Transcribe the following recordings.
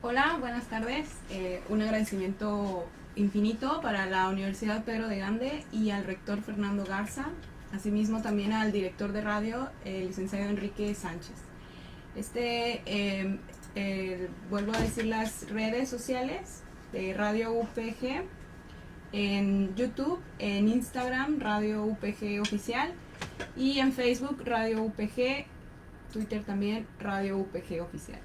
Hola, buenas tardes. Un agradecimiento infinito para la Universidad Pedro de Gande y al rector Fernando Garza, asimismo también al director de radio, el licenciado Enrique Sánchez. Vuelvo a decir las redes sociales de Radio UPG, en YouTube, en Instagram, Radio UPG Oficial, y en Facebook, Radio UPG, Twitter también, Radio UPG Oficial.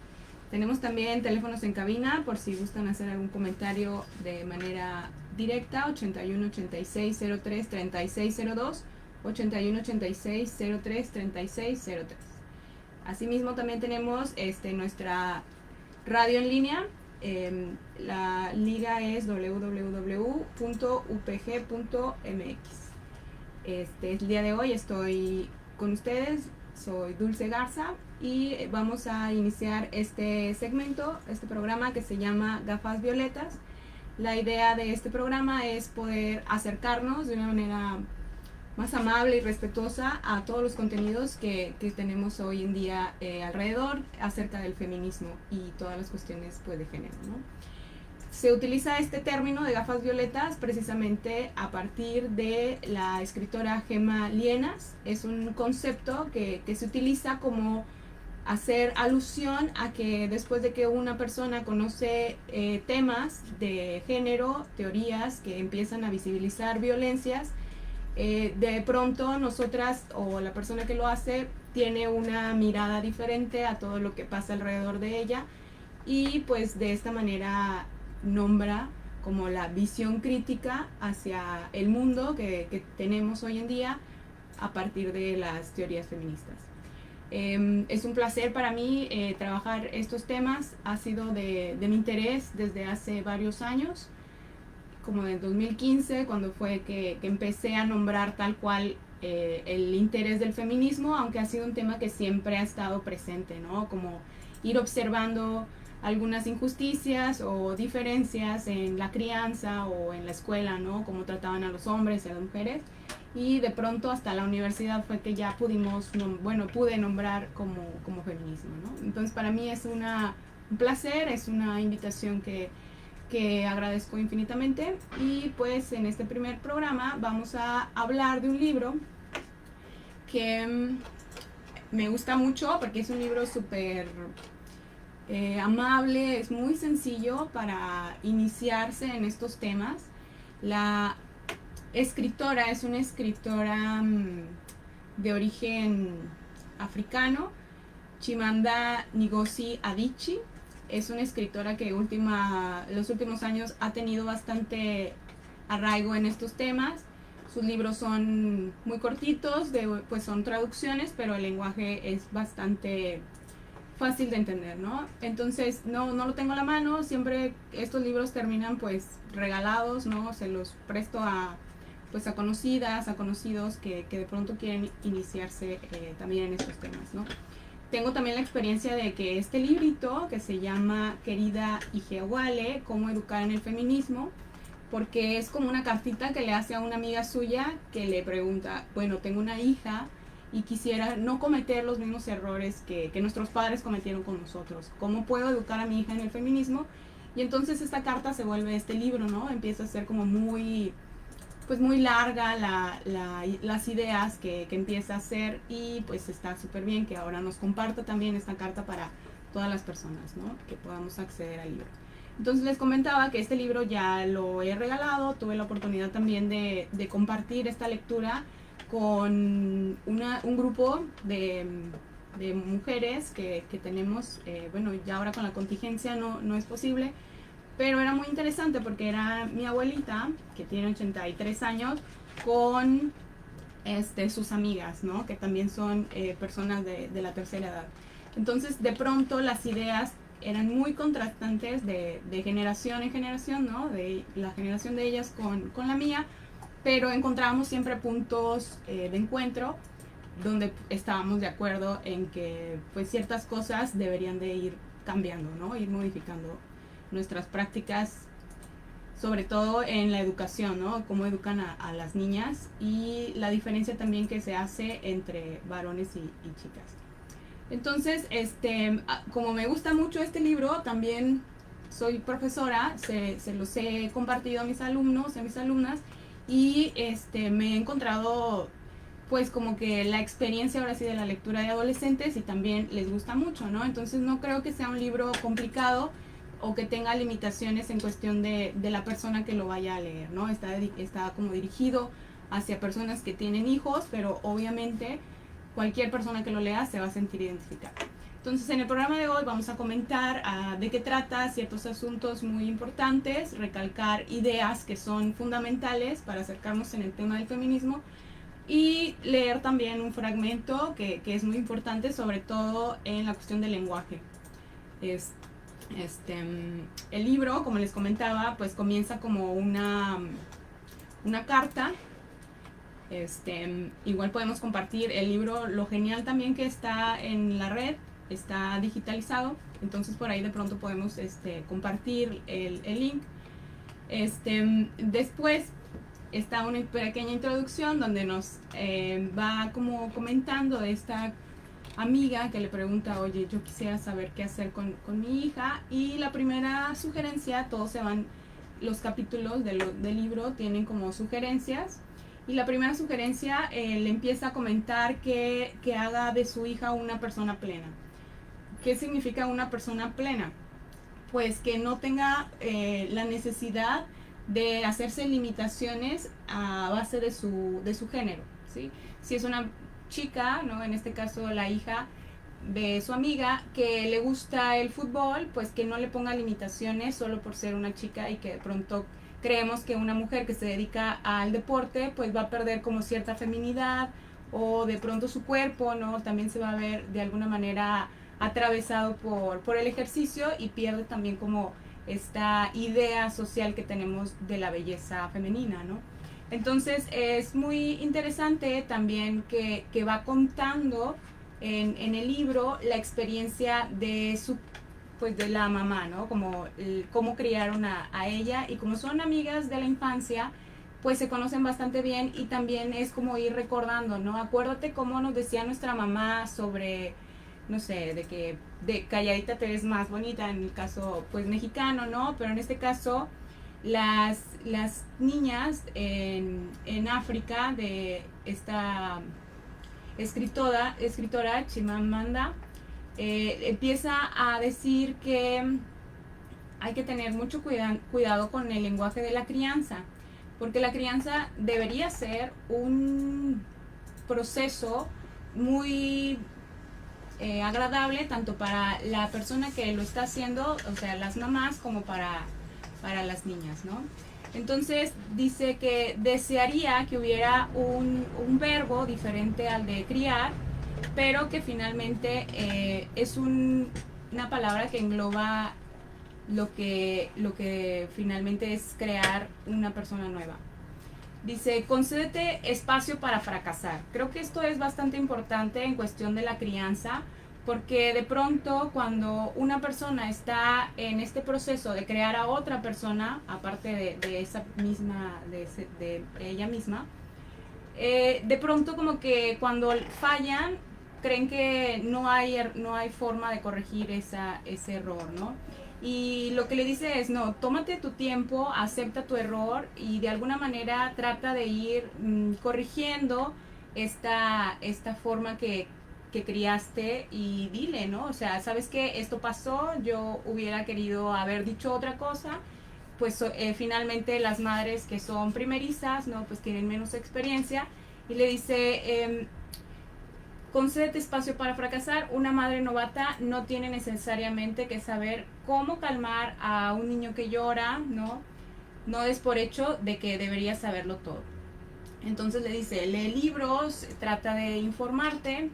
Tenemos también teléfonos en cabina por si gustan hacer algún comentario de manera directa, 81 86 03 36 02, 81 86 03 36 03. Asimismo también tenemos nuestra radio en línea. La liga es www.upg.mx. El día de hoy estoy con ustedes, soy Dulce Garza y vamos a iniciar este segmento, este programa que se llama Gafas Violetas. La idea de este programa es poder acercarnos de una manera más amable y respetuosa a todos los contenidos que tenemos hoy en día alrededor acerca del feminismo y todas las cuestiones pues, de género, ¿no? Se utiliza este término de gafas violetas precisamente a partir de la escritora Gemma Lienas. Es un concepto que se utiliza como hacer alusión a que después de que una persona conoce temas de género, teorías que empiezan a visibilizar violencias, de pronto nosotras o la persona que lo hace tiene una mirada diferente a todo lo que pasa alrededor de ella y pues de esta manera nombra como la visión crítica hacia el mundo que tenemos hoy en día a partir de las teorías feministas. Es un placer para mí trabajar estos temas, ha sido de mi interés desde hace varios años, como en 2015, cuando fue que empecé a nombrar tal cual el interés del feminismo, aunque ha sido un tema que siempre ha estado presente, ¿no? Como ir observando algunas injusticias o diferencias en la crianza o en la escuela, ¿no? Cómo trataban a los hombres y a las mujeres. Y de pronto hasta la universidad fue que ya pude nombrar como feminismo, ¿no? Entonces para mí es un placer, es una invitación que agradezco infinitamente. Y pues en este primer programa vamos a hablar de un libro que me gusta mucho porque es un libro súper amable, es muy sencillo para iniciarse en estos temas. La escritora es una escritora de origen africano, Chimamanda Ngozi Adichie. Es una escritora que los últimos años ha tenido bastante arraigo en estos temas. Sus libros son muy cortitos, pues son traducciones, pero el lenguaje es bastante fácil de entender, ¿no? Entonces no lo tengo a la mano, siempre estos libros terminan pues regalados, ¿no? Se los presto a conocidas, a conocidos que de pronto quieren iniciarse también en estos temas, ¿no? Tengo también la experiencia de que este librito que se llama Querida Ijeawale, Cómo educar en el feminismo, porque es como una cartita que le hace a una amiga suya que le pregunta, bueno, tengo una hija y quisiera no cometer los mismos errores que nuestros padres cometieron con nosotros. ¿Cómo puedo educar a mi hija en el feminismo? Y entonces esta carta se vuelve este libro, ¿no? Empieza a ser como muy larga las ideas que empieza a hacer y pues está súper bien que ahora nos comparta también esta carta para todas las personas, ¿no? Que podamos acceder al libro. Entonces les comentaba que este libro ya lo he regalado, tuve la oportunidad también de compartir esta lectura con un grupo de mujeres que tenemos, bueno, ya ahora con la contingencia no es posible, pero era muy interesante porque era mi abuelita, que tiene 83 años, con sus amigas, ¿no? Que también son personas de la tercera edad. Entonces, de pronto, las ideas eran muy contrastantes de generación en generación, ¿no? De la generación de ellas con la mía, pero encontrábamos siempre puntos de encuentro donde estábamos de acuerdo en que pues ciertas cosas deberían de ir cambiando, ¿no? Ir modificando nuestras prácticas, sobre todo en la educación, ¿no? Cómo educan a las niñas y la diferencia también que se hace entre varones y chicas. Entonces, como me gusta mucho este libro, también soy profesora, se los he compartido a mis alumnos, a mis alumnas, y me he encontrado pues como que la experiencia ahora sí de la lectura de adolescentes y también les gusta mucho, ¿no? Entonces no creo que sea un libro complicado o que tenga limitaciones en cuestión de la persona que lo vaya a leer, ¿no? Está como dirigido hacia personas que tienen hijos, pero obviamente cualquier persona que lo lea se va a sentir identificada. Entonces en el programa de hoy vamos a comentar de qué trata ciertos asuntos muy importantes, recalcar ideas que son fundamentales para acercarnos en el tema del feminismo y leer también un fragmento que es muy importante, sobre todo en la cuestión del lenguaje. Es, el libro, como les comentaba, pues comienza como una carta. Igual podemos compartir el libro, lo genial también que está en la red, está digitalizado, entonces por ahí de pronto podemos compartir el link. Después está una pequeña introducción donde nos va como comentando de esta amiga que le pregunta, oye, yo quisiera saber qué hacer con mi hija, y la primera sugerencia, todos se van, los capítulos del libro tienen como sugerencias, y la primera sugerencia le empieza a comentar que haga de su hija una persona plena. ¿Qué significa una persona plena? Pues que no tenga la necesidad de hacerse limitaciones a base de su género, ¿sí? Si es una chica, ¿no? En este caso la hija de su amiga que le gusta el fútbol, pues que no le ponga limitaciones solo por ser una chica, y que de pronto creemos que una mujer que se dedica al deporte pues va a perder como cierta feminidad, o de pronto su cuerpo, ¿no? También se va a ver de alguna manera atravesado por el ejercicio, y pierde también como esta idea social que tenemos de la belleza femenina, ¿no? Entonces es muy interesante también que va contando en el libro la experiencia de pues de la mamá, ¿no? Como cómo criaron a ella, y como son amigas de la infancia, pues se conocen bastante bien, y también es como ir recordando, ¿no? Acuérdate cómo nos decía nuestra mamá sobre, no sé, de que de calladita te ves más bonita, en el caso pues mexicano, ¿no? Pero en este caso las niñas en África, de esta escritora Chimamanda, empieza a decir que hay que tener mucho cuidado con el lenguaje de la crianza, porque la crianza debería ser un proceso muy agradable tanto para la persona que lo está haciendo, o sea, las mamás, como para las niñas, ¿no? Entonces dice que desearía que hubiera un verbo diferente al de criar, pero que finalmente es una palabra que engloba lo que finalmente es crear una persona nueva. Dice, concédete espacio para fracasar. Creo que esto es bastante importante en cuestión de la crianza, porque de pronto cuando una persona está en este proceso de crear a otra persona, aparte de esa misma, de ella misma, de pronto como que cuando fallan, creen que no hay forma de corregir ese error, ¿no? Y lo que le dice es, no, tómate tu tiempo, acepta tu error, y de alguna manera trata de ir corrigiendo esta forma que criaste, y dile, ¿no? O sea, ¿sabes qué? Esto pasó, yo hubiera querido haber dicho otra cosa. Pues finalmente las madres que son primerizas, ¿no? Pues tienen menos experiencia, y le dice, concédete espacio para fracasar. Una madre novata no tiene necesariamente que saber cómo calmar a un niño que llora, ¿no? No es por hecho de que debería saberlo todo. Entonces le dice, lee libros, trata de informarte,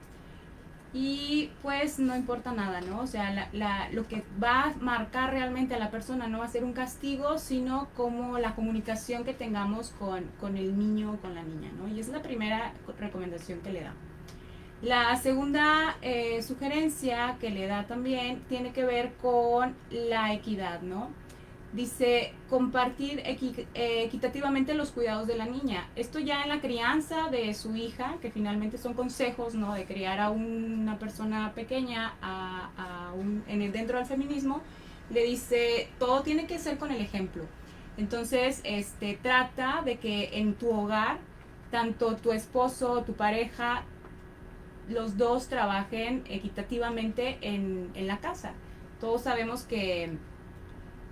y pues no importa nada, ¿no? O sea, lo que va a marcar realmente a la persona no va a ser un castigo, sino como la comunicación que tengamos con el niño o con la niña, ¿no? Y esa es la primera recomendación que le da. La segunda sugerencia que le da también tiene que ver con la equidad, ¿no? Dice, compartir equitativamente los cuidados de la niña. Esto ya en la crianza de su hija, que finalmente son consejos, ¿no? De criar a una persona pequeña dentro del feminismo, le dice, todo tiene que ser con el ejemplo. Entonces, trata de que en tu hogar, tanto tu esposo, tu pareja, los dos trabajen equitativamente en la casa. Todos sabemos que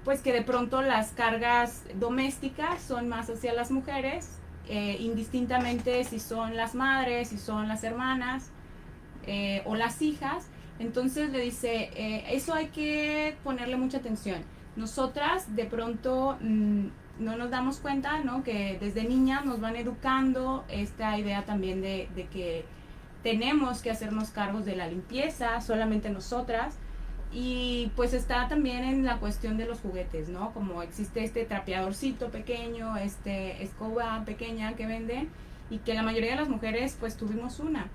pues que de pronto las cargas domésticas son más hacia las mujeres, indistintamente si son las madres, si son las hermanas o las hijas. Entonces le dice, eso hay que ponerle mucha atención. Nosotras de pronto no nos damos cuenta, ¿no? Que desde niñas nos van educando esta idea también de que tenemos que hacernos cargos de la limpieza, solamente nosotras. Y pues está también en la cuestión de los juguetes, ¿no? Como existe este trapeadorcito pequeño, escoba pequeña que venden y que la mayoría de las mujeres pues tuvimos una.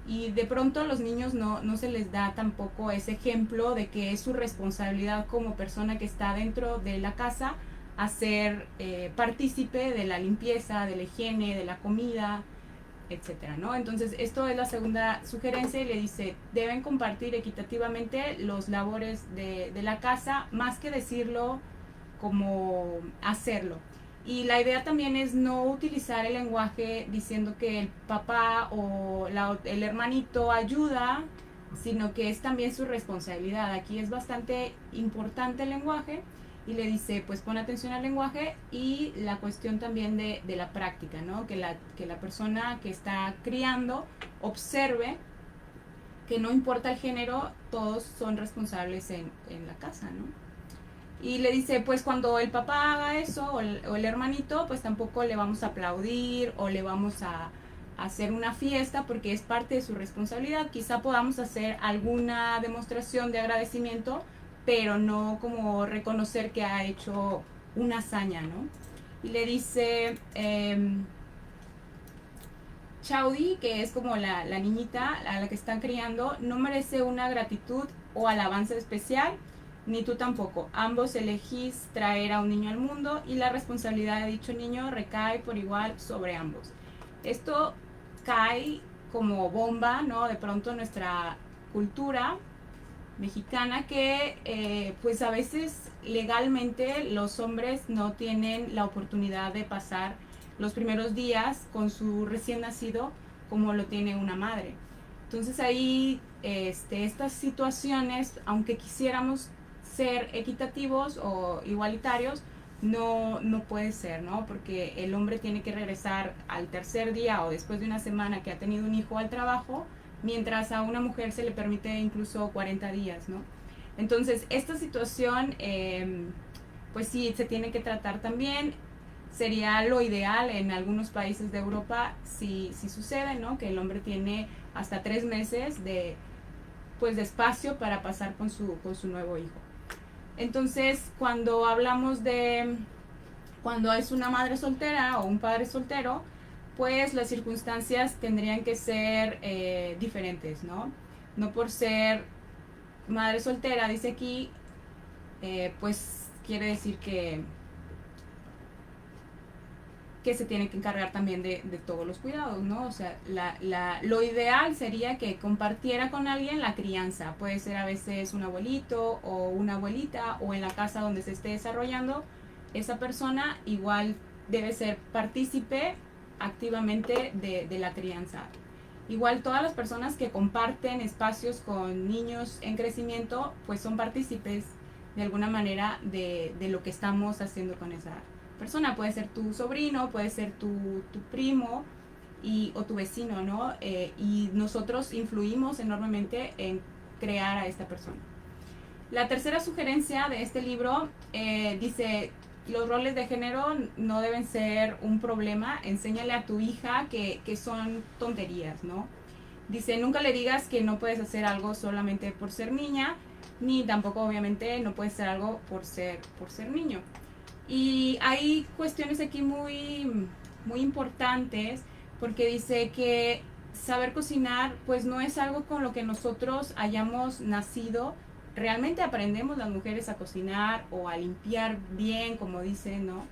Y de pronto a los niños no se les da tampoco ese ejemplo de que es su responsabilidad como persona que está dentro de la casa hacer partícipe de la limpieza, de la higiene, de la comida, etcétera, ¿no? Entonces, esto es la segunda sugerencia y le dice, deben compartir equitativamente los labores de la casa, más que decirlo como hacerlo. Y la idea también es no utilizar el lenguaje diciendo que el papá o el hermanito ayuda, sino que es también su responsabilidad. Aquí es bastante importante el lenguaje y le dice, pues pon atención al lenguaje y la cuestión también de la práctica, ¿no? Que la persona que está criando observe que no importa el género, todos son responsables en la casa, ¿no? Y le dice, pues cuando el papá haga eso o el hermanito, pues tampoco le vamos a aplaudir o le vamos a hacer una fiesta porque es parte de su responsabilidad. Quizá podamos hacer alguna demostración de agradecimiento, pero no como reconocer que ha hecho una hazaña, ¿no? Y le dice, Chaudi, que es como la niñita a la que están criando, no merece una gratitud o alabanza especial, ni tú tampoco. Ambos elegís traer a un niño al mundo y la responsabilidad de dicho niño recae por igual sobre ambos. Esto cae como bomba, ¿no? De pronto en nuestra cultura mexicana que pues a veces legalmente los hombres no tienen la oportunidad de pasar los primeros días con su recién nacido como lo tiene una madre. Entonces ahí estas situaciones, aunque quisiéramos ser equitativos o igualitarios, no puede ser, ¿no? Porque el hombre tiene que regresar al tercer día o después de una semana que ha tenido un hijo al trabajo, mientras a una mujer se le permite incluso 40 días, ¿no? Entonces, esta situación, pues sí, se tiene que tratar también. Sería lo ideal en algunos países de Europa si sucede, ¿no? Que el hombre tiene hasta 3 meses de espacio para pasar con su nuevo hijo. Entonces, cuando hablamos de cuando es una madre soltera o un padre soltero, pues las circunstancias tendrían que ser diferentes, ¿no? No por ser madre soltera, dice aquí, pues quiere decir que se tiene que encargar también de todos los cuidados, ¿no? O sea, lo ideal sería que compartiera con alguien la crianza. Puede ser a veces un abuelito o una abuelita o en la casa donde se esté desarrollando. Esa persona igual debe ser partícipe activamente de la crianza. Igual todas las personas que comparten espacios con niños en crecimiento, pues son partícipes de alguna manera de lo que estamos haciendo con esa persona. Puede ser tu sobrino, puede ser tu primo o tu vecino, ¿no? Y nosotros influimos enormemente en crear a esta persona. La tercera sugerencia de este libro dice, los roles de género no deben ser un problema, enséñale a tu hija que son tonterías, ¿no? Dice, nunca le digas que no puedes hacer algo solamente por ser niña, ni tampoco obviamente no puedes hacer algo por ser niño. Y hay cuestiones aquí muy importantes, porque dice que saber cocinar pues no es algo con lo que nosotros hayamos nacido. Realmente aprendemos las mujeres a cocinar o a limpiar bien, como dicen, ¿no?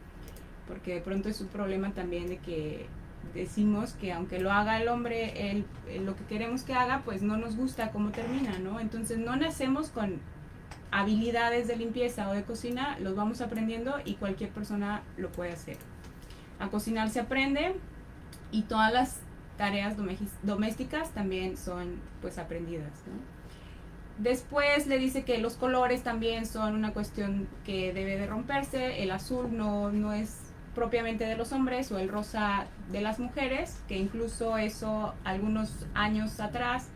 Porque de pronto es un problema también de que decimos que aunque lo haga el hombre, lo que queremos que haga, pues no nos gusta cómo termina, ¿no? Entonces no nacemos con habilidades de limpieza o de cocina los vamos aprendiendo y cualquier persona lo puede hacer. A cocinar se aprende y todas las tareas domésticas también son pues aprendidas, ¿no? Después le dice que los colores también son una cuestión que debe de romperse. El azul no es propiamente de los hombres, o el rosa de las mujeres, que incluso eso algunos años atrás,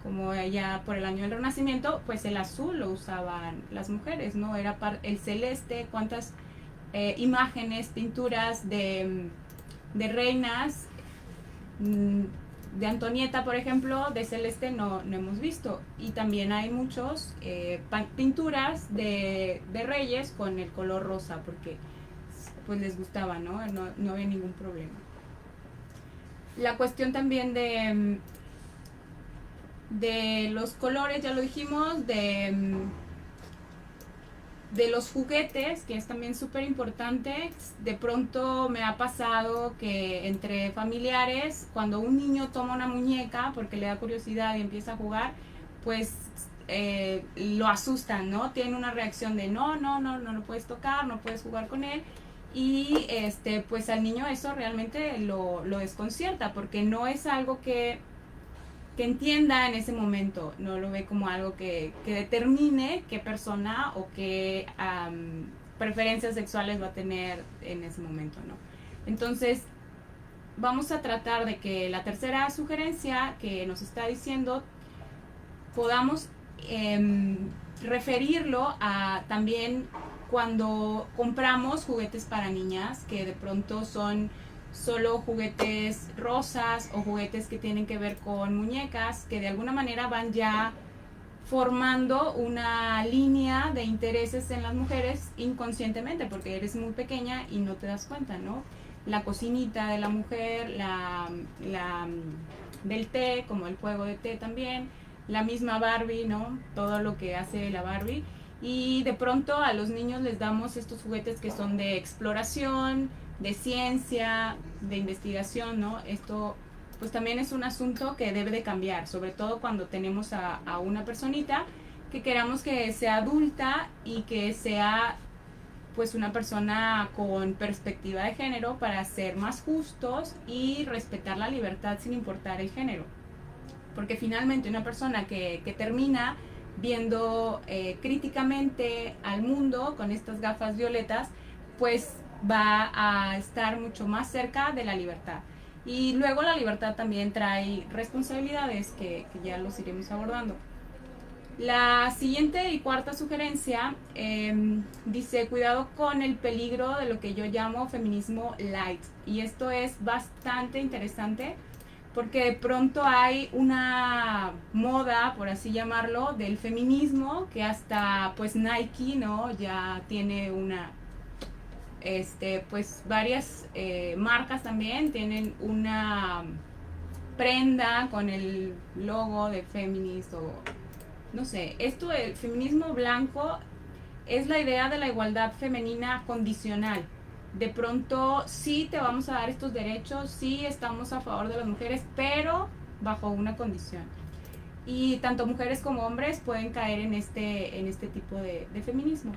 como ya por el año del Renacimiento, pues el azul lo usaban las mujeres, ¿no? Era el celeste. Cuántas imágenes, pinturas de reinas, de Antonieta, por ejemplo, de celeste no hemos visto. Y también hay muchos pinturas de reyes con el color rosa, porque pues les gustaba, ¿no? No había ningún problema. La cuestión también de los colores, ya lo dijimos, de los juguetes, que es también súper importante. De pronto me ha pasado que entre familiares, cuando un niño toma una muñeca porque le da curiosidad y empieza a jugar, pues lo asustan, ¿no? Tienen una reacción de no lo puedes tocar, no puedes jugar con él. Y pues al niño eso realmente lo desconcierta, porque no es algo que entienda en ese momento, no lo ve como algo que determine qué persona o qué preferencias sexuales va a tener en ese momento, ¿no? Entonces, vamos a tratar de que la tercera sugerencia que nos está diciendo podamos referirlo a también cuando compramos juguetes para niñas, que de pronto son solo juguetes rosas o juguetes que tienen que ver con muñecas, que de alguna manera van ya formando una línea de intereses en las mujeres inconscientemente, porque eres muy pequeña y no te das cuenta, ¿no? La cocinita de la mujer, la del té, como el juego de té también, la misma Barbie, ¿no? Todo lo que hace la Barbie. Y de pronto a los niños les damos estos juguetes que son de exploración, de ciencia, de investigación, ¿no? Esto pues también es un asunto que debe de cambiar, sobre todo cuando tenemos a una personita que queramos que sea adulta y que sea pues una persona con perspectiva de género, para ser más justos y respetar la libertad sin importar el género. Porque finalmente una persona que termina viendo críticamente al mundo con estas gafas violetas, pues va a estar mucho más cerca de la libertad. Y luego la libertad también trae responsabilidades que ya los iremos abordando. La siguiente y cuarta sugerencia dice: cuidado con el peligro de lo que yo llamo feminismo light. Y esto es bastante interesante, porque de pronto hay una moda, por así llamarlo, del feminismo, que hasta pues Nike, ¿no? Ya tiene pues varias marcas también tienen una prenda con el logo de feminist, o no sé. Esto del feminismo blanco es la idea de la igualdad femenina condicional. De pronto sí te vamos a dar estos derechos, sí estamos a favor de las mujeres, pero bajo una condición. Y tanto mujeres como hombres pueden caer en este tipo de feminismo.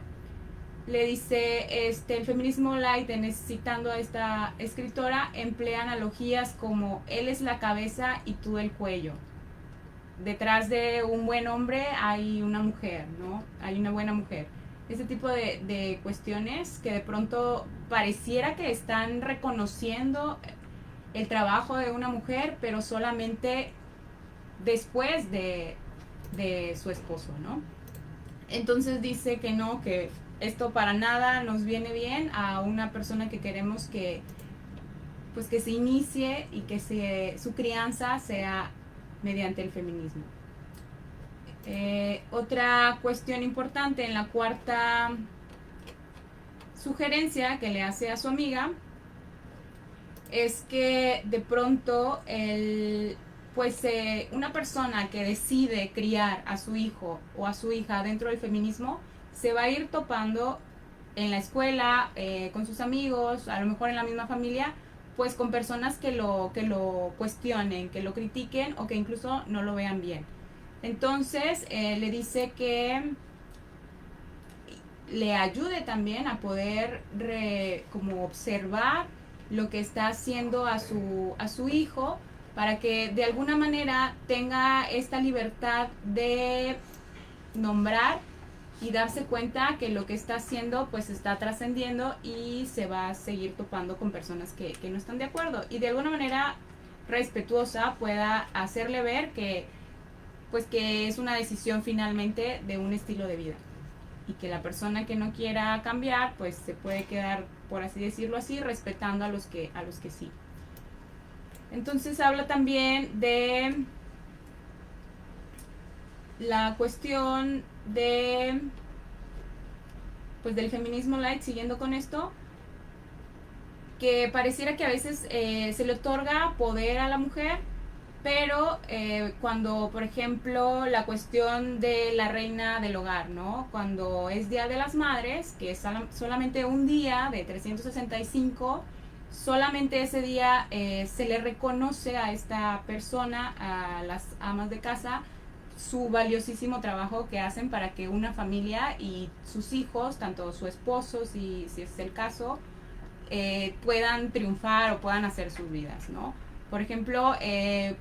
Le dice, el feminismo light, citando a esta escritora, emplea analogías como él es la cabeza y tú el cuello. Detrás de un buen hombre hay una mujer, ¿no? Hay una buena mujer. Ese tipo de cuestiones que de pronto pareciera que están reconociendo el trabajo de una mujer, pero solamente después de su esposo, ¿no? Entonces dice que no, que esto para nada nos viene bien a una persona que queremos que pues que se inicie y que su crianza sea mediante el feminismo. Otra cuestión importante en la cuarta sugerencia que le hace a su amiga es que de pronto una persona que decide criar a su hijo o a su hija dentro del feminismo se va a ir topando en la escuela, con sus amigos, a lo mejor en la misma familia, pues con personas que lo cuestionen, que lo critiquen o que incluso no lo vean bien. Entonces le dice que le ayude también a poder como observar lo que está haciendo a su hijo, para que de alguna manera tenga esta libertad de nombrar y darse cuenta que lo que está haciendo pues está trascendiendo y se va a seguir topando con personas que no están de acuerdo, y de alguna manera respetuosa pueda hacerle ver que pues que es una decisión finalmente de un estilo de vida, y que la persona que no quiera cambiar pues se puede quedar, por así decirlo así, respetando a los que sí. Entonces habla también de la cuestión de pues del feminismo light, siguiendo con esto, que pareciera que a veces se le otorga poder a la mujer, pero cuando, por ejemplo, la cuestión de la reina del hogar, ¿no? Cuando es Día de las Madres, que es solamente un día de 365, solamente ese día se le reconoce a esta persona, a las amas de casa, su valiosísimo trabajo que hacen para que una familia y sus hijos, tanto su esposo, si es el caso, puedan triunfar o puedan hacer sus vidas, ¿no? Por ejemplo,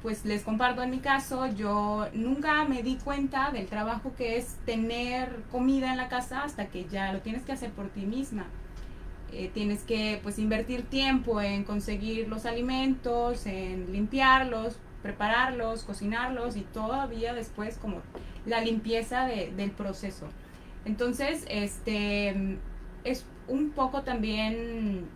pues les comparto en mi caso, yo nunca me di cuenta del trabajo que es tener comida en la casa hasta que ya lo tienes que hacer por ti misma. Tienes que pues invertir tiempo en conseguir los alimentos, en limpiarlos, prepararlos, cocinarlos, y todavía después como la limpieza del proceso. Entonces, es un poco también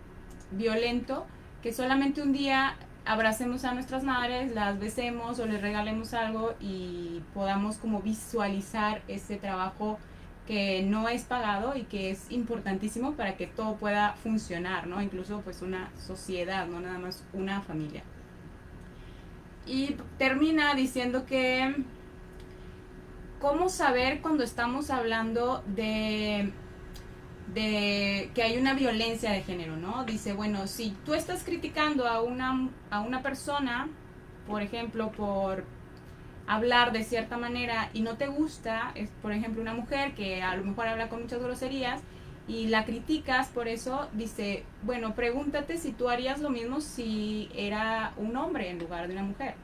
violento que solamente un día abracemos a nuestras madres, las besemos o les regalemos algo y podamos como visualizar ese trabajo que no es pagado y que es importantísimo para que todo pueda funcionar, ¿no? Incluso pues una sociedad, no nada más una familia. Y termina diciendo que cómo saber cuando estamos hablando de que hay una violencia de género, ¿no? Dice, bueno, si tú estás criticando a una persona, por ejemplo, por hablar de cierta manera y no te gusta, es por ejemplo una mujer que a lo mejor habla con muchas groserías y la criticas por eso, dice, bueno, pregúntate si tú harías lo mismo si era un hombre en lugar de una mujer.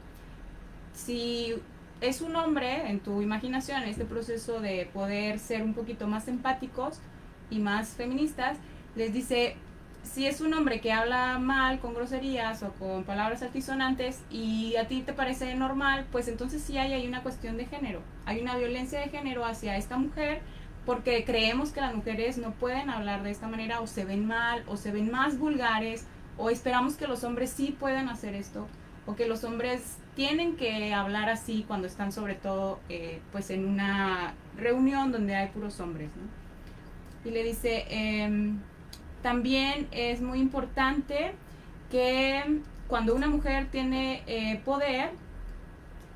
Si es un hombre, en tu imaginación, en este proceso de poder ser un poquito más empáticos y más feministas, les dice, si es un hombre que habla mal, con groserías o con palabras altisonantes, y a ti te parece normal, pues entonces sí hay una cuestión de género, hay una violencia de género hacia esta mujer, porque creemos que las mujeres no pueden hablar de esta manera, o se ven mal, o se ven más vulgares, o esperamos que los hombres sí puedan hacer esto, o que los hombres tienen que hablar así cuando están sobre todo pues en una reunión donde hay puros hombres, ¿no? Y le dice, también es muy importante que cuando una mujer tiene poder,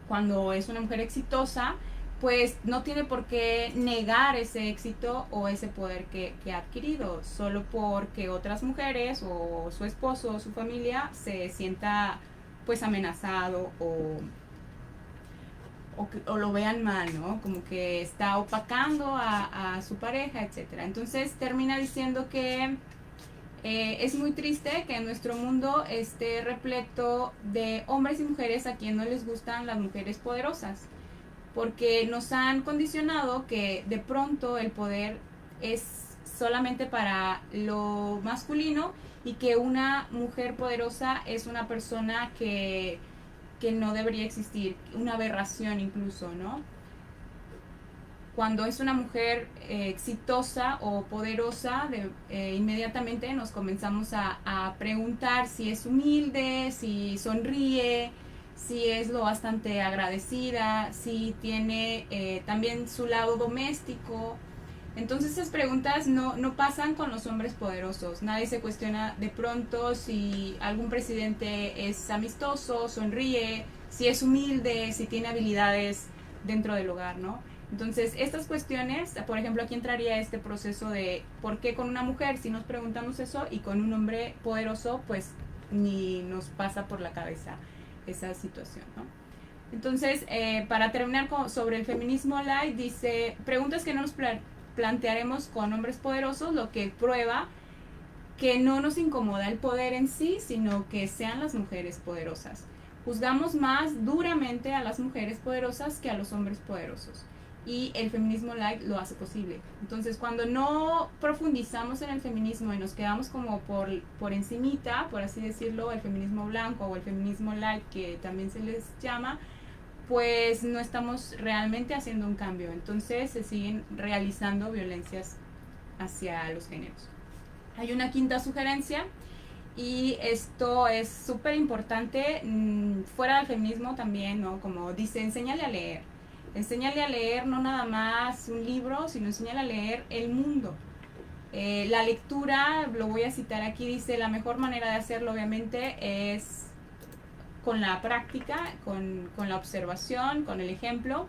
cuando es una mujer exitosa, pues no tiene por qué negar ese éxito o ese poder que ha adquirido, solo porque otras mujeres o su esposo o su familia se sienta pues amenazado o lo vean mal, ¿no? Como que está opacando a su pareja, etcétera. Entonces termina diciendo que es muy triste que nuestro mundo esté repleto de hombres y mujeres a quien no les gustan las mujeres poderosas, porque nos han condicionado que de pronto el poder es solamente para lo masculino, y que una mujer poderosa es una persona que no debería existir, una aberración incluso, ¿no? Cuando es una mujer exitosa o poderosa, inmediatamente nos comenzamos a preguntar si es humilde, si sonríe, si es lo bastante agradecida, si tiene también su lado doméstico. Entonces esas preguntas no pasan con los hombres poderosos. Nadie se cuestiona de pronto si algún presidente es amistoso, sonríe, si es humilde, si tiene habilidades dentro del hogar, ¿no? Entonces estas cuestiones, por ejemplo, aquí entraría este proceso de por qué con una mujer si nos preguntamos eso, y con un hombre poderoso pues ni nos pasa por la cabeza esa situación, ¿no? Entonces, para terminar sobre el feminismo light, dice, preguntas que no nos plantearemos con Hombres Poderosos, lo que prueba que no nos incomoda el poder en sí, sino que sean las mujeres poderosas. Juzgamos más duramente a las mujeres poderosas que a los hombres poderosos. Y el feminismo light lo hace posible. Entonces, cuando no profundizamos en el feminismo y nos quedamos como por encimita, por así decirlo, el feminismo blanco o el feminismo light, que también se les llama, pues no estamos realmente haciendo un cambio. Entonces, se siguen realizando violencias hacia los géneros. Hay una quinta sugerencia, y esto es súper importante, fuera del feminismo también, ¿no? Como dice, enséñale a leer. Enséñale a leer no nada más un libro, sino enséñale a leer el mundo. La lectura, lo voy a citar aquí, dice, la mejor manera de hacerlo obviamente es con la práctica, con la observación, con el ejemplo.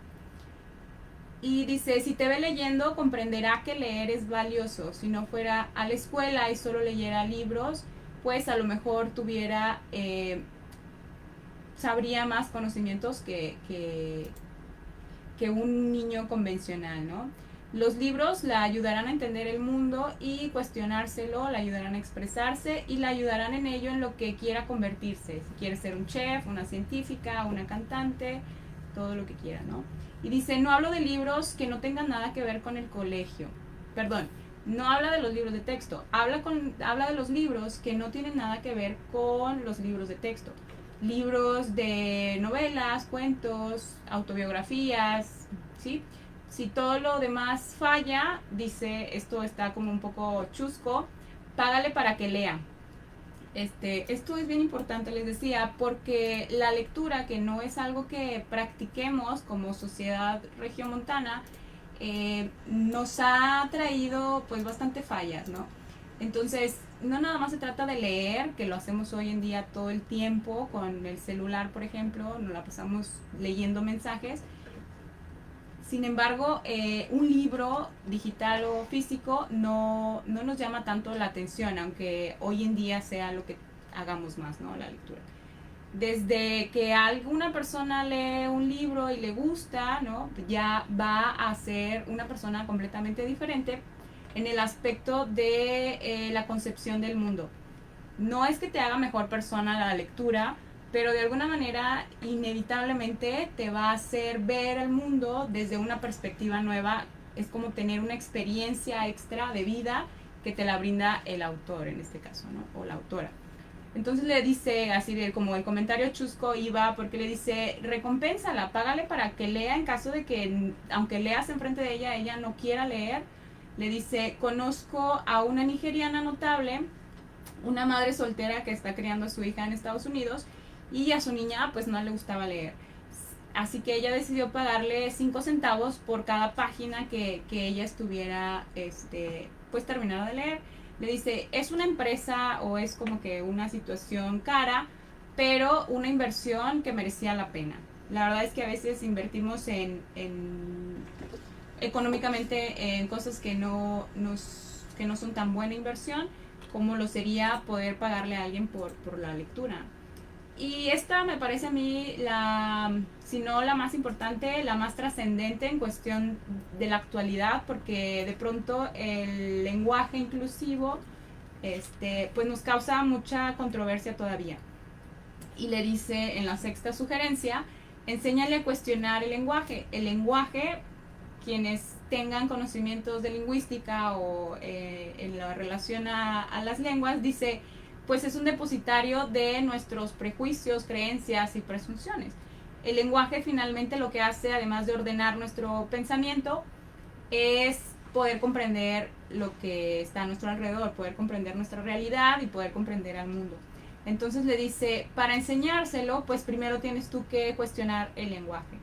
Y dice, si te ve leyendo, comprenderá que leer es valioso. Si no fuera a la escuela y solo leyera libros, pues a lo mejor sabría más conocimientos que un niño convencional, ¿no? Los libros la ayudarán a entender el mundo y cuestionárselo, la ayudarán a expresarse y la ayudarán en ello en lo que quiera convertirse. Si quiere ser un chef, una científica, una cantante, todo lo que quiera, ¿no? Y dice, no hablo de libros que no tengan nada que ver con el colegio. Perdón, no habla de los libros de texto, habla de los libros que no tienen nada que ver con los libros de texto. Libros de novelas, cuentos, autobiografías, ¿sí? Si todo lo demás falla, dice, esto está como un poco chusco, págale para que lea. Esto es bien importante, les decía, porque la lectura, que no es algo que practiquemos como sociedad regiomontana, nos ha traído pues bastante fallas, ¿no? Entonces, no nada más se trata de leer, que lo hacemos hoy en día todo el tiempo con el celular, por ejemplo, nos la pasamos leyendo mensajes. Sin embargo, un libro digital o físico no nos llama tanto la atención, aunque hoy en día sea lo que hagamos más, ¿no? La lectura. Desde que alguna persona lee un libro y le gusta, ¿no? Ya va a ser una persona completamente diferente en el aspecto de la concepción del mundo. No es que te haga mejor persona la lectura, pero de alguna manera inevitablemente te va a hacer ver el mundo desde una perspectiva nueva. Es como tener una experiencia extra de vida que te la brinda el autor en este caso, ¿no? O la autora. Entonces le dice, así de como el comentario chusco iba, porque le dice, recompénsala, págale para que lea en caso de que, aunque leas enfrente de ella no quiera leer. Le dice, conozco a una nigeriana notable, una madre soltera que está criando a su hija en Estados Unidos, y a su niña pues no le gustaba leer. Así que ella decidió pagarle 5 centavos por cada página que ella estuviera pues terminada de leer. Le dice, es una empresa o es como que una situación cara, pero una inversión que merecía la pena. La verdad es que a veces invertimos económicamente en cosas que no son tan buena inversión como lo sería poder pagarle a alguien por la lectura. Y esta me parece a mí si no la más importante, la más trascendente en cuestión de la actualidad, porque de pronto el lenguaje inclusivo pues nos causa mucha controversia todavía. Y le dice en la sexta sugerencia, enséñale a cuestionar el lenguaje. El lenguaje, quienes tengan conocimientos de lingüística o en la relación a las lenguas, dice, pues es un depositario de nuestros prejuicios, creencias y presunciones. El lenguaje finalmente lo que hace, además de ordenar nuestro pensamiento, es poder comprender lo que está a nuestro alrededor, poder comprender nuestra realidad y poder comprender al mundo. Entonces le dice, para enseñárselo, pues primero tienes tú que cuestionar el lenguaje.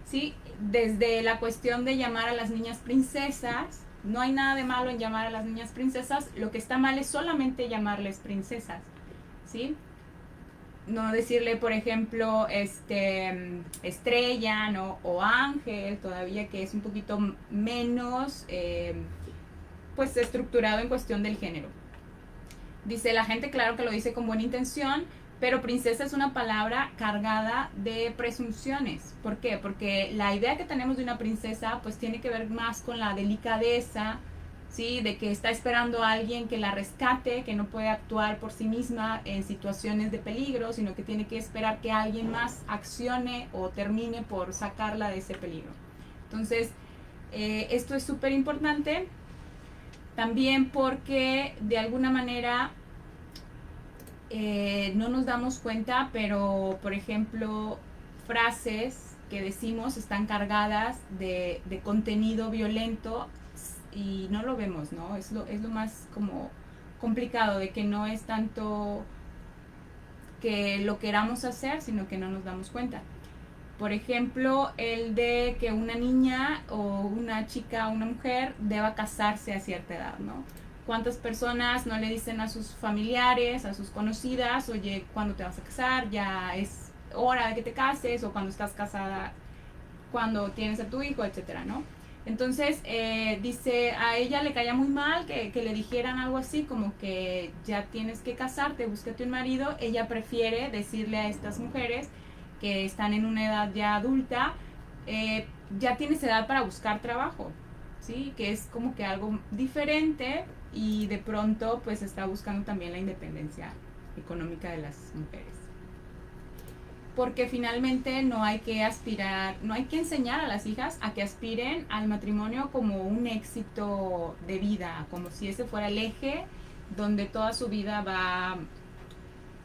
¿Sí? Desde la cuestión de llamar a las niñas princesas, no hay nada de malo en llamar a las niñas princesas, lo que está mal es solamente llamarles princesas, ¿sí? No decirle, por ejemplo, estrella, ¿no? O ángel, todavía, que es un poquito menos, pues, estructurado en cuestión del género. Dice, la gente claro que lo dice con buena intención, Pero princesa es una palabra cargada de presunciones. ¿Por qué? Porque la idea que tenemos de una princesa pues tiene que ver más con la delicadeza, ¿sí? De que está esperando a alguien que la rescate, que no puede actuar por sí misma en situaciones de peligro, sino que tiene que esperar que alguien más accione o termine por sacarla de ese peligro. Entonces, esto es súper importante también porque de alguna manera no nos damos cuenta, pero por ejemplo, frases que decimos están cargadas de contenido violento y no lo vemos, ¿no? Es lo más como complicado, de que no es tanto que lo queramos hacer, sino que no nos damos cuenta. Por ejemplo, el de que una niña o una chica o una mujer deba casarse a cierta edad, ¿no? ¿Cuántas personas no le dicen a sus familiares, a sus conocidas, oye, ¿cuándo te vas a casar? Ya es hora de que te cases, o cuando estás casada, cuando tienes a tu hijo, etcétera, ¿no? Entonces, dice, a ella le caía muy mal que le dijeran algo así, como que ya tienes que casarte, búscate un marido. Ella prefiere decirle a estas mujeres que están en una edad ya adulta, ya tienes edad para buscar trabajo, ¿sí? Que es como que algo diferente, y de pronto pues está buscando también la independencia económica de las mujeres. Porque finalmente no hay que aspirar, no hay que enseñar a las hijas a que aspiren al matrimonio como un éxito de vida, como si ese fuera el eje donde toda su vida va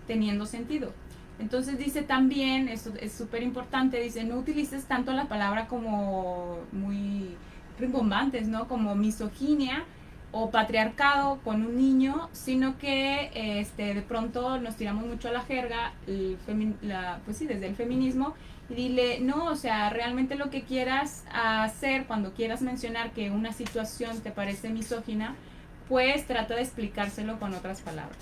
teniendo sentido. Entonces dice también, esto es súper importante, dice, no utilices tanto la palabra como muy rimbombantes, ¿no? Como misoginia o patriarcado con un niño, sino que de pronto nos tiramos mucho a la jerga, pues sí, desde el feminismo, y dile, no, o sea, realmente lo que quieras hacer cuando quieras mencionar que una situación te parece misógina, pues trata de explicárselo con otras palabras.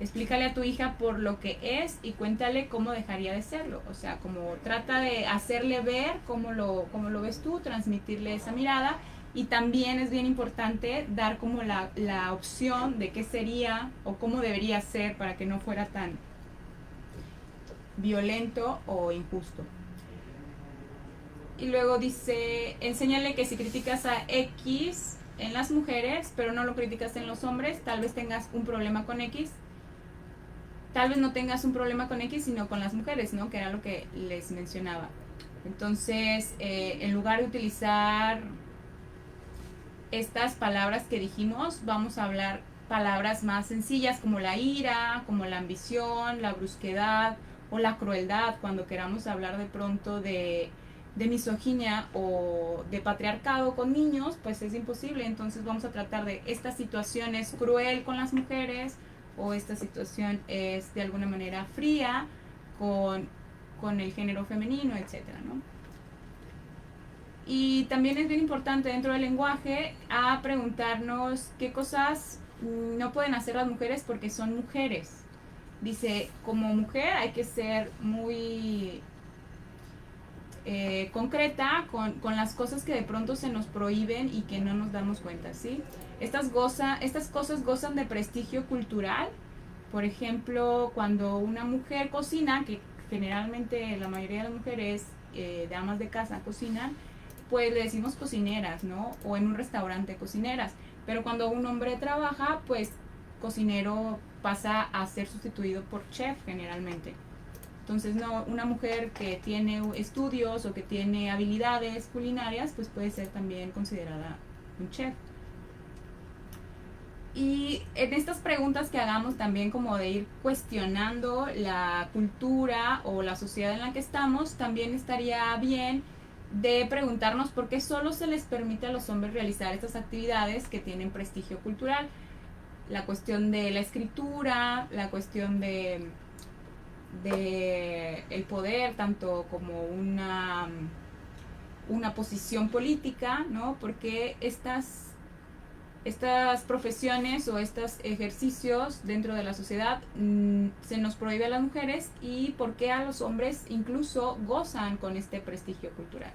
Explícale a tu hija por lo que es y cuéntale cómo dejaría de serlo. O sea, como trata de hacerle ver cómo lo ves tú, transmitirle esa mirada. Y también es bien importante dar como la opción de qué sería o cómo debería ser para que no fuera tan violento o injusto. Y luego dice, enséñale que si criticas a X en las mujeres, pero no lo criticas en los hombres, tal vez tengas un problema con X. Tal vez no tengas un problema con X, sino con las mujeres, ¿no? Que era lo que les mencionaba. Entonces, en lugar de utilizar estas palabras que dijimos, vamos a hablar palabras más sencillas como la ira, como la ambición, la brusquedad o la crueldad, cuando queramos hablar de pronto de misoginia o de patriarcado con niños, pues es imposible. Entonces vamos a tratar de esta situación es cruel con las mujeres, o esta situación es de alguna manera fría con el género femenino, etcétera, ¿no? Y también es bien importante dentro del lenguaje a preguntarnos qué cosas no pueden hacer las mujeres porque son mujeres. Dice, como mujer hay que ser muy concreta con las cosas que de pronto se nos prohíben y que no nos damos cuenta, ¿sí? Estas cosas gozan de prestigio cultural. Por ejemplo, cuando una mujer cocina, que generalmente la mayoría de las mujeres de amas de casa cocinan, pues le decimos cocineras, ¿no? O en un restaurante cocineras. Pero cuando un hombre trabaja, pues cocinero pasa a ser sustituido por chef generalmente. Entonces, no, una mujer que tiene estudios o que tiene habilidades culinarias, pues puede ser también considerada un chef. Y en estas preguntas que hagamos también, como de ir cuestionando la cultura o la sociedad en la que estamos, también estaría bien de preguntarnos por qué solo se les permite a los hombres realizar estas actividades que tienen prestigio cultural. La cuestión de la escritura, la cuestión de el poder, tanto como una posición política, ¿no? Porque estas profesiones o estos ejercicios dentro de la sociedad se nos prohíbe a las mujeres, y por qué a los hombres incluso gozan con este prestigio cultural.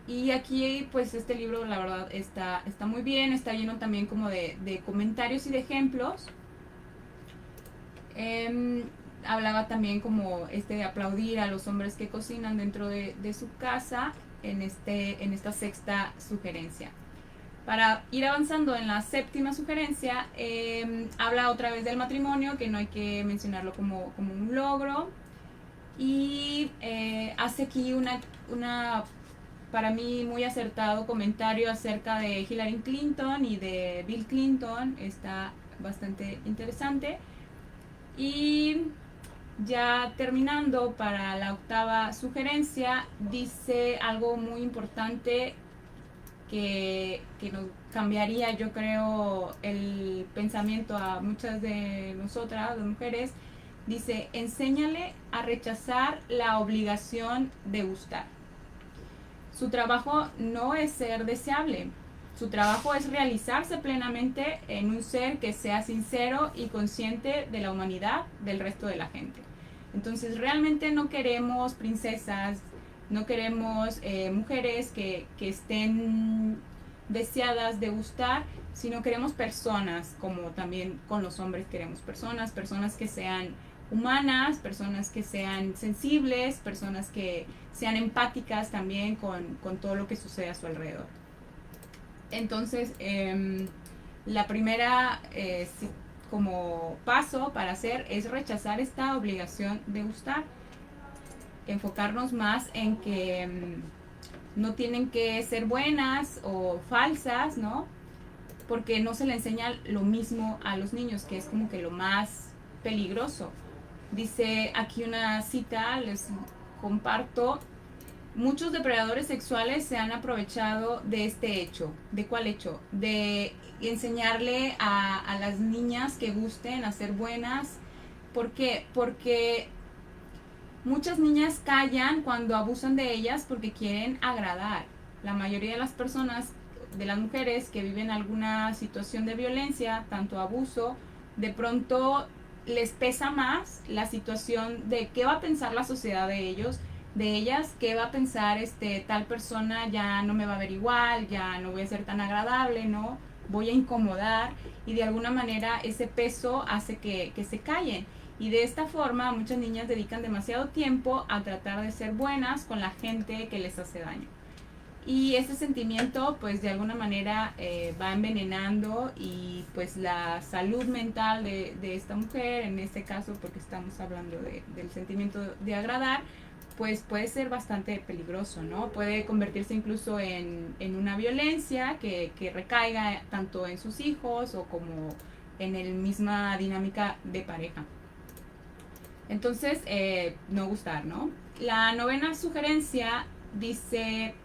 Y aquí pues este libro la verdad está muy bien, está lleno también como de comentarios y de ejemplos. hablaba también como de aplaudir a los hombres que cocinan dentro de su casa en esta sexta sugerencia. Para ir avanzando en la séptima sugerencia, habla otra vez del matrimonio, que no hay que mencionarlo como un logro, y hace aquí una para mí muy acertado comentario acerca de Hillary Clinton y de Bill Clinton. Está bastante interesante. Y ya terminando, para la octava sugerencia, dice algo muy importante que nos cambiaría, yo creo, el pensamiento a muchas de nosotras, de mujeres. Dice: enséñale a rechazar la obligación de gustar. Su trabajo no es ser deseable. Su trabajo es realizarse plenamente en un ser que sea sincero y consciente de la humanidad del resto de la gente. Entonces, realmente no queremos princesas, no queremos mujeres que estén deseadas de gustar, sino queremos personas, como también con los hombres queremos personas que sean humanas, personas que sean sensibles, personas que sean empáticas también con todo lo que sucede a su alrededor. Entonces, la primera como paso para hacer es rechazar esta obligación de gustar, enfocarnos más en que no tienen que ser buenas o falsas, ¿no? Porque no se le enseña lo mismo a los niños, que es como que lo más peligroso. Dice aquí una cita, les comparto: muchos depredadores sexuales se han aprovechado de este hecho. ¿De cuál hecho? De enseñarle a las niñas que gusten a ser buenas. ¿Por qué? Porque muchas niñas callan cuando abusan de ellas porque quieren agradar. La mayoría de las personas, de las mujeres que viven alguna situación de violencia, tanto abuso, de pronto les pesa más la situación de qué va a pensar la sociedad de ellos, de ellas, qué va a pensar tal persona, ya no me va a ver igual, ya no voy a ser tan agradable, ¿no? Voy a incomodar, y de alguna manera ese peso hace que se callen. Y de esta forma muchas niñas dedican demasiado tiempo a tratar de ser buenas con la gente que les hace daño. Y este sentimiento pues de alguna manera va envenenando y pues la salud mental de esta mujer, en este caso porque estamos hablando del sentimiento de agradar, pues puede ser bastante peligroso, ¿no? Puede convertirse incluso en una violencia que recaiga tanto en sus hijos o como en la misma dinámica de pareja. Entonces, no gustar, ¿no? La novena sugerencia dice: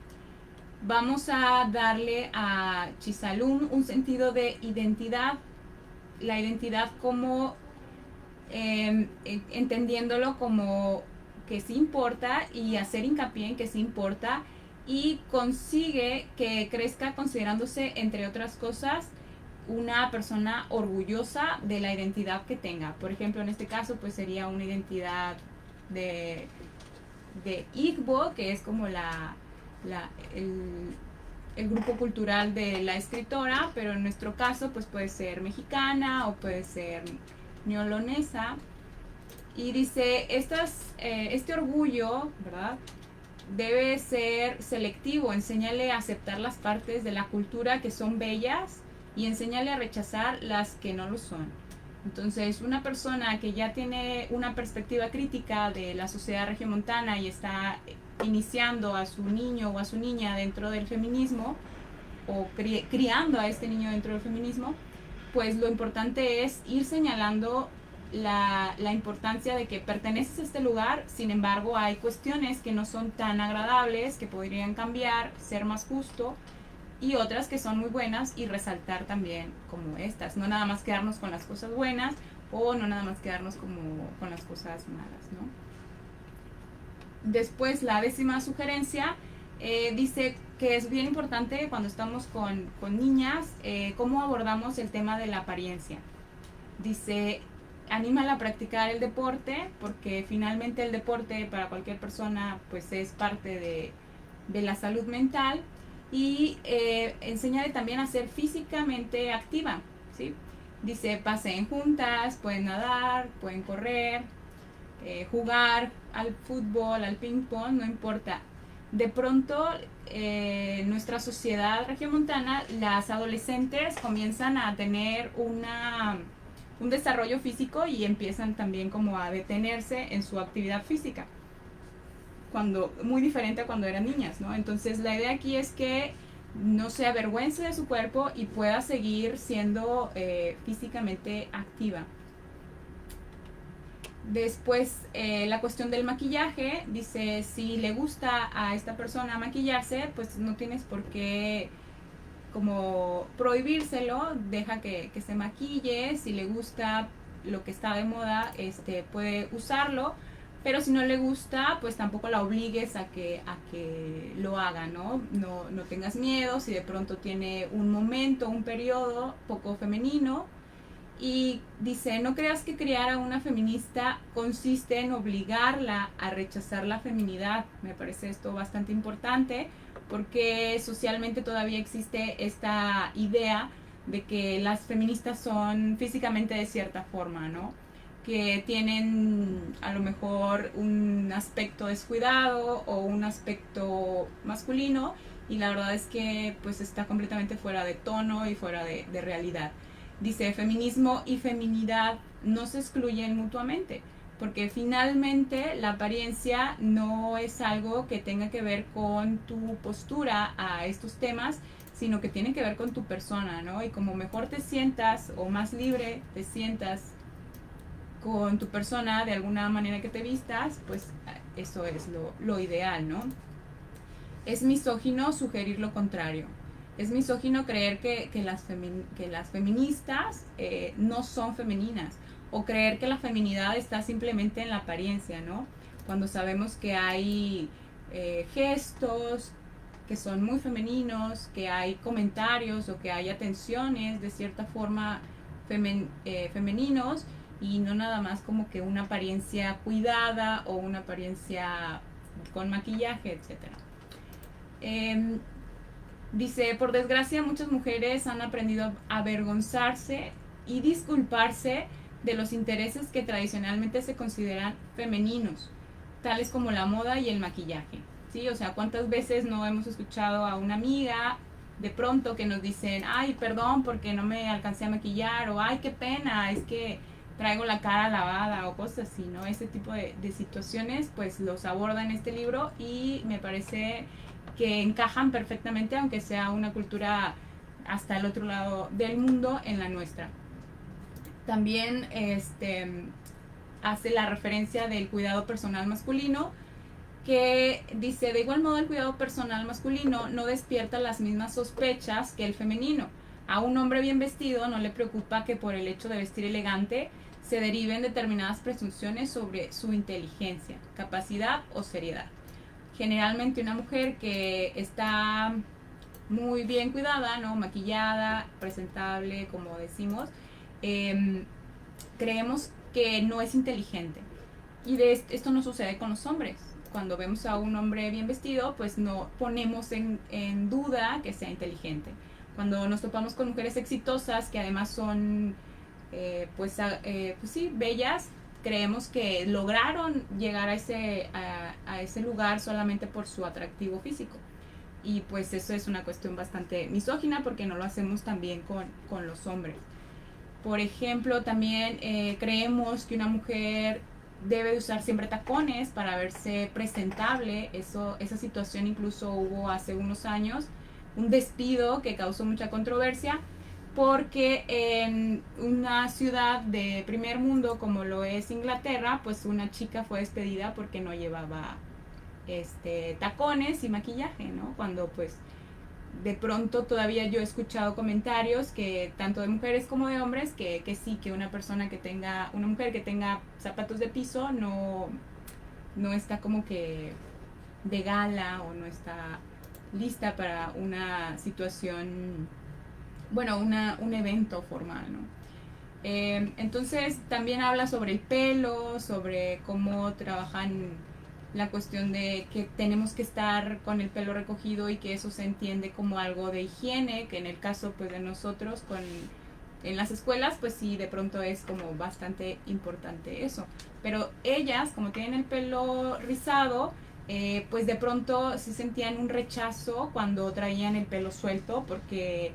vamos a darle a Chisalum un sentido de identidad. La identidad como entendiéndolo como que sí importa, y hacer hincapié en que sí importa, y consigue que crezca considerándose, entre otras cosas, una persona orgullosa de la identidad que tenga. Por ejemplo, en este caso, pues sería una identidad de Igbo, que es como el grupo cultural de la escritora, pero en nuestro caso, pues puede ser mexicana o puede ser neolonesa. Y dice, este orgullo, ¿verdad?, debe ser selectivo. Enséñale a aceptar las partes de la cultura que son bellas y enséñale a rechazar las que no lo son. Entonces, una persona que ya tiene una perspectiva crítica de la sociedad regiomontana y está iniciando a su niño o a su niña dentro del feminismo, o criando a este niño dentro del feminismo, pues lo importante es ir señalando la importancia de que perteneces a este lugar. Sin embargo, hay cuestiones que no son tan agradables, que podrían cambiar, ser más justo, y otras que son muy buenas, y resaltar también como estas, no nada más quedarnos con las cosas buenas o no nada más quedarnos como con las cosas malas, ¿no? Después, la décima sugerencia dice que es bien importante cuando estamos con niñas, cómo abordamos el tema de la apariencia. Dice: anímala a practicar el deporte, porque finalmente el deporte para cualquier persona pues es parte de la salud mental, y enséñale también a ser físicamente activa, ¿sí? Dice: paseen juntas, pueden nadar, pueden correr, jugar al fútbol, al ping pong, no importa. De pronto, nuestra sociedad regiomontana, las adolescentes comienzan a tener un desarrollo físico y empiezan también como a detenerse en su actividad física, muy diferente a cuando eran niñas, ¿no? Entonces la idea aquí es que no se avergüence de su cuerpo y pueda seguir siendo físicamente activa. Después, la cuestión del maquillaje, dice, si le gusta a esta persona maquillarse, pues no tienes por qué como prohibírselo, deja que se maquille, si le gusta lo que está de moda, puede usarlo, pero si no le gusta, pues tampoco la obligues a que lo haga, ¿no? No tengas miedo, si de pronto tiene un momento, un periodo poco femenino. Y dice, no creas que criar a una feminista consiste en obligarla a rechazar la feminidad. Me parece esto bastante importante porque socialmente todavía existe esta idea de que las feministas son físicamente de cierta forma, ¿no? Que tienen a lo mejor un aspecto descuidado o un aspecto masculino, y la verdad es que pues está completamente fuera de tono y fuera de realidad. Dice, feminismo y feminidad no se excluyen mutuamente, porque finalmente la apariencia no es algo que tenga que ver con tu postura a estos temas, sino que tiene que ver con tu persona, ¿no? Y como mejor te sientas o más libre te sientas con tu persona, de alguna manera que te vistas, pues eso es lo ideal, ¿no? Es misógino sugerir lo contrario. Es misógino creer que las feministas no son femeninas, o creer que la feminidad está simplemente en la apariencia, ¿no? Cuando sabemos que hay gestos que son muy femeninos, que hay comentarios o que hay atenciones de cierta forma femeninos, y no nada más como que una apariencia cuidada o una apariencia con maquillaje, etcétera. Dice, por desgracia muchas mujeres han aprendido a avergonzarse y disculparse de los intereses que tradicionalmente se consideran femeninos, tales como la moda y el maquillaje. ¿Sí? O sea, ¿cuántas veces no hemos escuchado a una amiga de pronto que nos dicen, ay, perdón porque no me alcancé a maquillar, o ay, qué pena, es que traigo la cara lavada, o cosas así, ¿no? Ese tipo de situaciones pues los aborda en este libro, y me parece que encajan perfectamente, aunque sea una cultura hasta el otro lado del mundo, en la nuestra. También hace la referencia del cuidado personal masculino, que dice, de igual modo el cuidado personal masculino no despierta las mismas sospechas que el femenino. A un hombre bien vestido no le preocupa que por el hecho de vestir elegante se deriven determinadas presunciones sobre su inteligencia, capacidad o seriedad. Generalmente una mujer que está muy bien cuidada, ¿no? Maquillada, presentable, como decimos, creemos que no es inteligente. Y esto no sucede con los hombres. Cuando vemos a un hombre bien vestido, pues no ponemos en duda que sea inteligente. Cuando nos topamos con mujeres exitosas, que además son, pues sí, bellas, creemos que lograron llegar a ese lugar solamente por su atractivo físico. Y pues eso es una cuestión bastante misógina, porque no lo hacemos también con los hombres. Por ejemplo, también creemos que una mujer debe usar siempre tacones para verse presentable. Esa situación incluso hubo hace unos años, un despido que causó mucha controversia, porque en una ciudad de primer mundo como lo es Inglaterra, pues una chica fue despedida porque no llevaba tacones y maquillaje, ¿no? Cuando pues de pronto todavía yo he escuchado comentarios, que tanto de mujeres como de hombres, que sí, que una mujer que tenga zapatos de piso no está como que de gala, o no está lista para una situación, bueno, un evento formal, ¿no? Entonces también habla sobre el pelo, sobre cómo trabajan la cuestión de que tenemos que estar con el pelo recogido, y que eso se entiende como algo de higiene, que en el caso pues de nosotros En las escuelas, pues sí, de pronto es como bastante importante eso. Pero ellas, como tienen el pelo rizado, pues de pronto sí sentían un rechazo cuando traían el pelo suelto, porque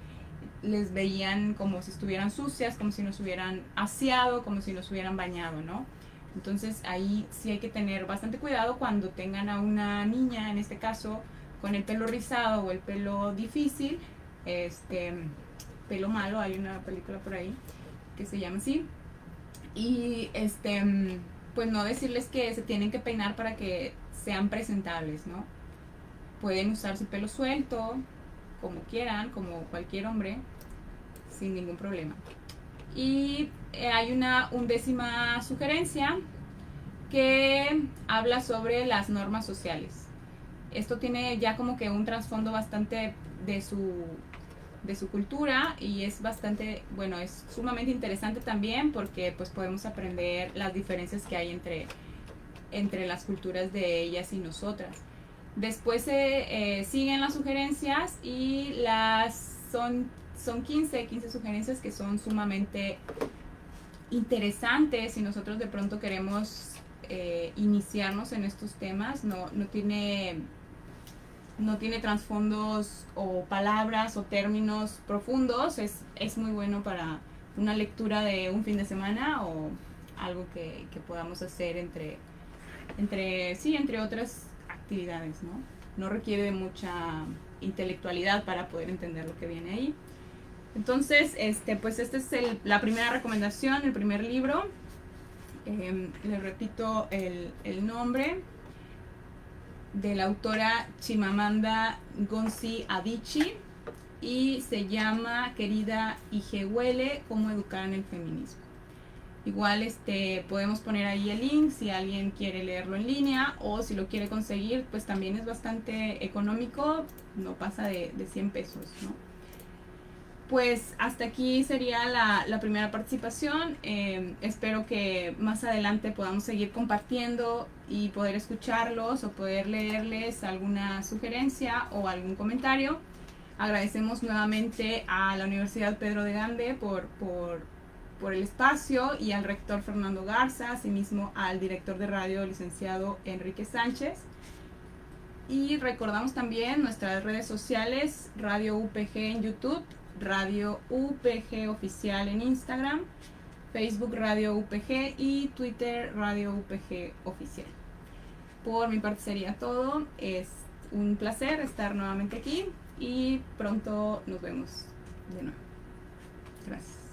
les veían como si estuvieran sucias, como si no se hubieran aseado, como si no se hubieran bañado, ¿no? Entonces ahí sí hay que tener bastante cuidado cuando tengan a una niña, en este caso, con el pelo rizado o el pelo difícil, este, pelo malo, hay una película por ahí que se llama así. Y pues no decirles que se tienen que peinar para que sean presentables, ¿no? Pueden usar su pelo suelto, como quieran, como cualquier hombre, sin ningún problema. Y hay una undécima sugerencia que habla sobre las normas sociales. Esto tiene ya como que un trasfondo bastante de su cultura y es bastante, bueno, es sumamente interesante también porque pues podemos aprender las diferencias que hay entre las culturas de ellas y nosotras. Después siguen las sugerencias y son 15 sugerencias que son sumamente interesantes si nosotros de pronto queremos iniciarnos en estos temas. No tiene trasfondos o palabras o términos profundos. Es muy bueno para una lectura de un fin de semana o algo que podamos hacer entre otras actividades, ¿no? No requiere de mucha intelectualidad para poder entender lo que viene ahí. Entonces, pues esta es la primera recomendación, el primer libro. Les repito el nombre de la autora Chimamanda Ngozi Adichie y se llama Querida Ijehuele, cómo educar en el feminismo. Igual podemos poner ahí el link si alguien quiere leerlo en línea o si lo quiere conseguir, pues también es bastante económico, no pasa de 100 pesos, ¿no? Pues hasta aquí sería la primera participación. Espero que más adelante podamos seguir compartiendo y poder escucharlos o poder leerles alguna sugerencia o algún comentario. Agradecemos nuevamente a la Universidad Pedro de Gande por el espacio y al rector Fernando Garza, asimismo al director de radio, licenciado Enrique Sánchez. Y recordamos también nuestras redes sociales, Radio UPG en YouTube, Radio UPG Oficial en Instagram, Facebook Radio UPG y Twitter Radio UPG Oficial. Por mi parte sería todo. Es un placer estar nuevamente aquí y pronto nos vemos de nuevo. Gracias.